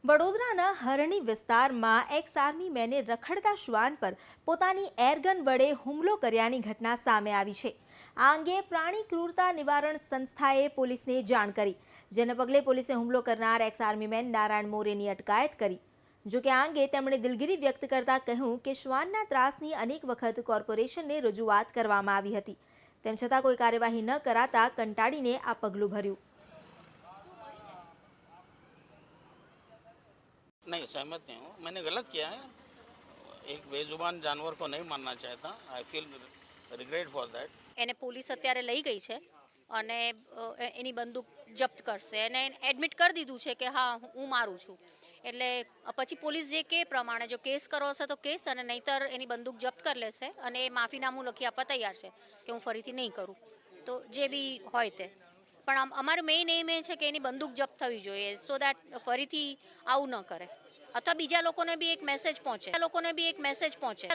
વડોદરાના હરણી વિસ્તારમાં x army મેને રખડતા શ્વાન પર પોતાની એરગન વડે હુમલો કર્યાની ઘટના સામે આવી છે। આ અંગે પ્રાણી ક્રૂરતા નિવારણ સંસ્થાએ પોલીસને જાણ કરી, જેને પગલે પોલીસે હુમલો કરનાર એક્સ આર્મી મેન નારાયણ મોરેની અટકાયત કરી। જો કે આ અંગે તેમણે દિલગીરી વ્યક્ત કરતા કહ્યું કે શ્વાનના ત્રાસની અનેક વખત કોર્પોરેશનને રજૂઆત કરવામાં આવી હતી, તેમ છતાં કોઈ કાર્યવાહી ન કરાતા કંટાળીને આ પગલું ભર્યું। नहीं, सहमत नहीं हूँ। मैंने गलत किया है। एक बेजुबान जानवर को नहीं मारना चाहता। I feel regret for that. એને પોલીસ અત્યારે લઈ ગઈ છે અને એની બંદૂક જપ્ત કરશે અને એડમિટ કરી દીધું છે કે હા હું મારું છું। એટલે પછી પોલીસ જે કે પ્રમાણે જો કેસ કરવો હશે તો કેસ, અને નહીંતર એની બંદૂક જપ્ત કરી લેશે અને એ માફીનામું લખી આપવા તૈયાર છે કે હું ફરીથી નહીં કરું, તો જે બી હોય તે। પણ અમારું મેઇન એમ એ છે કે એની બંદૂક જપ્ત થવી જોઈએ, સો દેટ ફરીથી આવું ન કરે, અથવા બીજા લોકોને બી એક મેસેજ પહોંચે।